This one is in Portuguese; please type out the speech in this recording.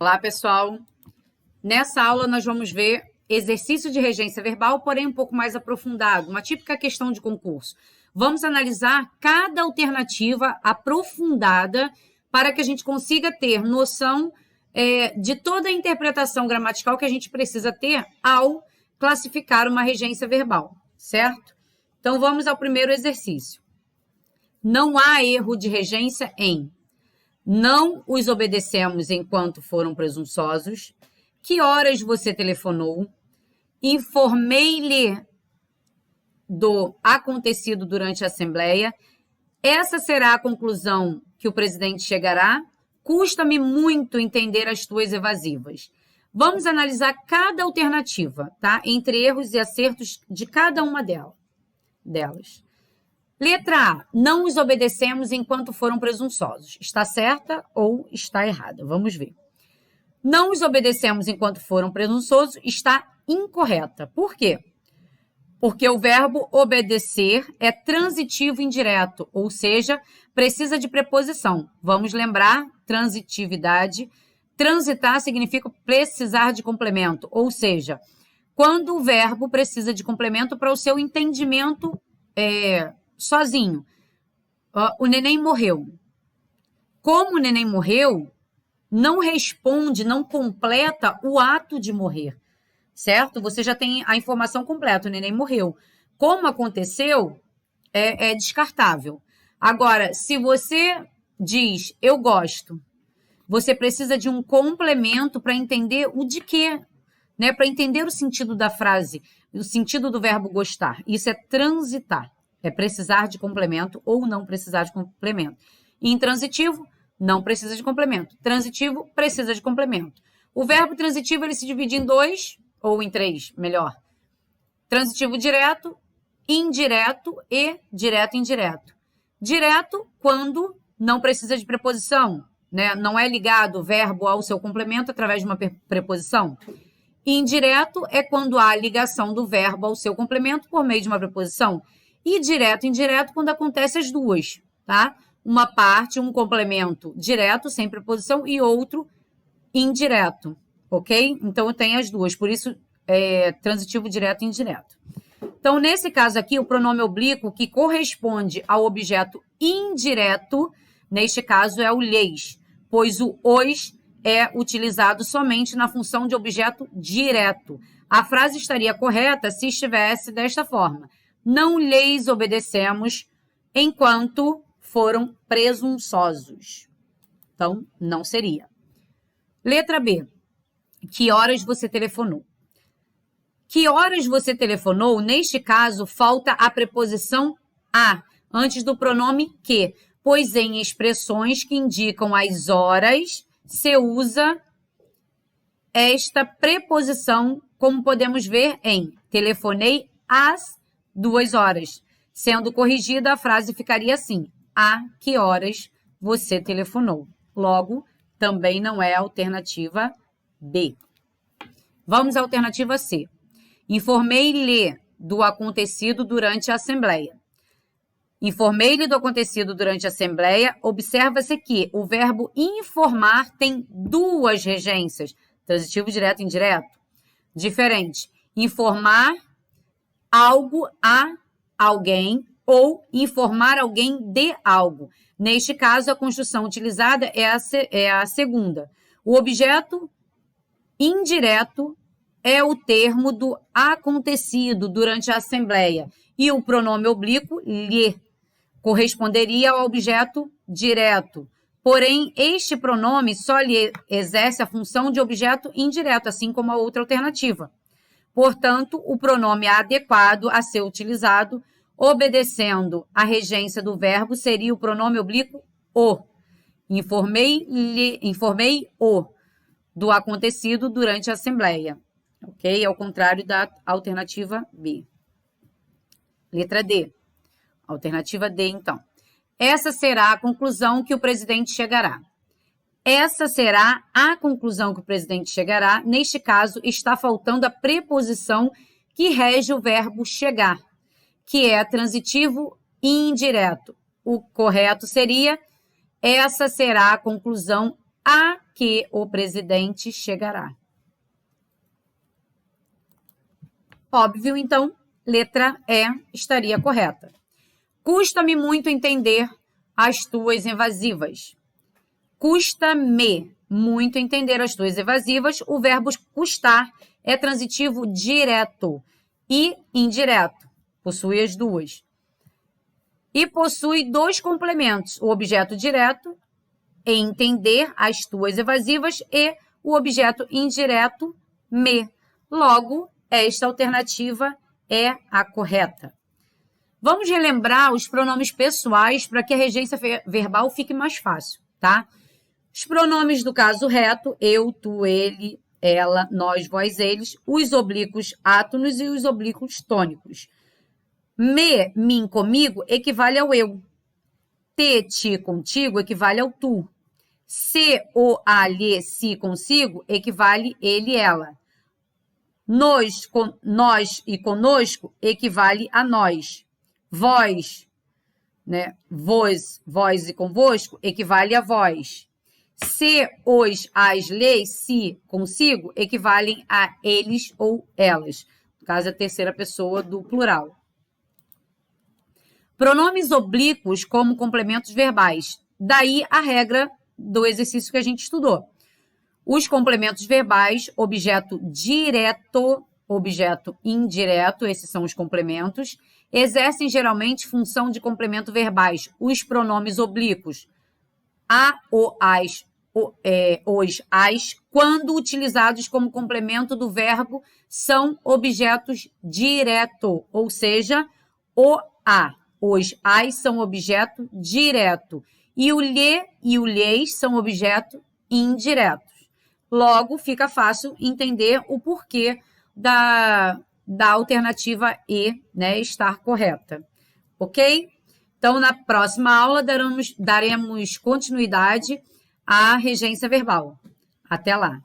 Olá, pessoal. Nessa aula, nós vamos ver exercício de regência verbal, porém um pouco mais aprofundado, uma típica questão de concurso. Vamos analisar cada alternativa aprofundada para que a gente consiga ter noção de toda a interpretação gramatical que a gente precisa ter ao classificar uma regência verbal, certo? Então, vamos ao primeiro exercício. Não há erro de regência em: não os obedecemos enquanto foram presunçosos. Que horas você telefonou? Informei-lhe do acontecido durante a Assembleia. Essa será a conclusão que o presidente chegará. Custa-me muito entender as tuas evasivas. Vamos analisar cada alternativa, tá? Entre erros e acertos de cada uma delas. Letra A, não os obedecemos enquanto foram presunçosos. Está certa ou está errada? Vamos ver. Não os obedecemos enquanto foram presunçosos está incorreta. Por quê? Porque o verbo obedecer é transitivo indireto, ou seja, precisa de preposição. Vamos lembrar, transitividade. Transitar significa precisar de complemento, ou seja, quando o verbo precisa de complemento para o seu entendimento sozinho. O neném morreu. Como o neném morreu, não responde, não completa o ato de morrer, certo? Você já tem a informação completa, o neném morreu. Como aconteceu, é descartável. Agora, se você diz, eu gosto, você precisa de um complemento para entender o de quê, né? Para entender o sentido da frase, o sentido do verbo gostar. Isso é transitar, é precisar de complemento ou não precisar de complemento. Intransitivo, não precisa de complemento. Transitivo, precisa de complemento. O verbo transitivo, ele se divide em dois, ou em três, melhor. Transitivo direto, indireto e direto-indireto. Direto, quando não precisa de preposição, né? Não é ligado o verbo ao seu complemento através de uma preposição. Indireto é quando há ligação do verbo ao seu complemento por meio de uma preposição. E direto-indireto, quando acontece as duas, tá? Uma parte, um complemento direto, sem preposição, e outro indireto, ok? Então, eu tenho as duas, por isso, transitivo direto e indireto. Então, nesse caso aqui, o pronome oblíquo, que corresponde ao objeto indireto, neste caso, é o lhes, pois o os é utilizado somente na função de objeto direto. A frase estaria correta se estivesse desta forma: não lhes obedecemos enquanto foram presunçosos. Então, não seria. Letra B. Que horas você telefonou? Que horas você telefonou? Neste caso, falta a preposição a, antes do pronome que, pois em expressões que indicam as horas, se usa esta preposição, como podemos ver em telefonei às 2 horas. Sendo corrigida, a frase ficaria assim: a que horas você telefonou? Logo, também não é a alternativa B. Vamos à alternativa C. Informei-lhe do acontecido durante a Assembleia. Informei-lhe do acontecido durante a Assembleia. Observa-se que o verbo informar tem duas regências, transitivo direto e indireto. Diferente. Informar algo a alguém ou informar alguém de algo. Neste caso, a construção utilizada é a segunda. O objeto indireto é o termo do acontecido durante a Assembleia e o pronome oblíquo, lhe, corresponderia ao objeto direto. Porém, este pronome só lhe exerce a função de objeto indireto, assim como a outra alternativa. Portanto, o pronome adequado a ser utilizado, obedecendo a regência do verbo, seria o pronome oblíquo o. Informei-o do acontecido durante a Assembleia. Ok? Ao contrário da alternativa B. Letra D. Alternativa D, então. Essa será a conclusão que o presidente chegará. Essa será a conclusão que o presidente chegará. Neste caso, está faltando a preposição que rege o verbo chegar, que é transitivo e indireto. O correto seria: essa será a conclusão a que o presidente chegará. Óbvio, então, letra E estaria correta. Custa-me muito entender as tuas evasivas. Custa-me muito entender as tuas evasivas. O verbo custar é transitivo direto e indireto. Possui as duas. E possui dois complementos. O objeto direto, entender as tuas evasivas, e o objeto indireto, me. Logo, esta alternativa é a correta. Vamos relembrar os pronomes pessoais para que a regência verbal fique mais fácil, tá? Os pronomes do caso reto, eu, tu, ele, ela, nós, vós, eles, os oblíquos átonos e os oblíquos tônicos. Me, mim, comigo, equivale ao eu. Te, ti, contigo, equivale ao tu. Se, o, a, lhe, si, consigo, equivale ele, ela. Nós e conosco equivale a nós. Vós, né? Vós e convosco equivale a vós. Se, os, as, lhe, si, consigo equivalem a eles ou elas. No caso, é a terceira pessoa do plural. Pronomes oblíquos como complementos verbais. Daí a regra do exercício que a gente estudou. Os complementos verbais, objeto direto, objeto indireto, esses são os complementos, exercem geralmente função de complemento verbais. Os pronomes oblíquos, a, o, as, os, as, quando utilizados como complemento do verbo, são objetos direto, ou seja, o, a, os, as são objeto direto e o lhe e o lhes são objeto indireto. Logo, fica fácil entender o porquê da alternativa E, né, estar correta. Ok? Então, na próxima aula, daremos continuidade à regência verbal. Até lá!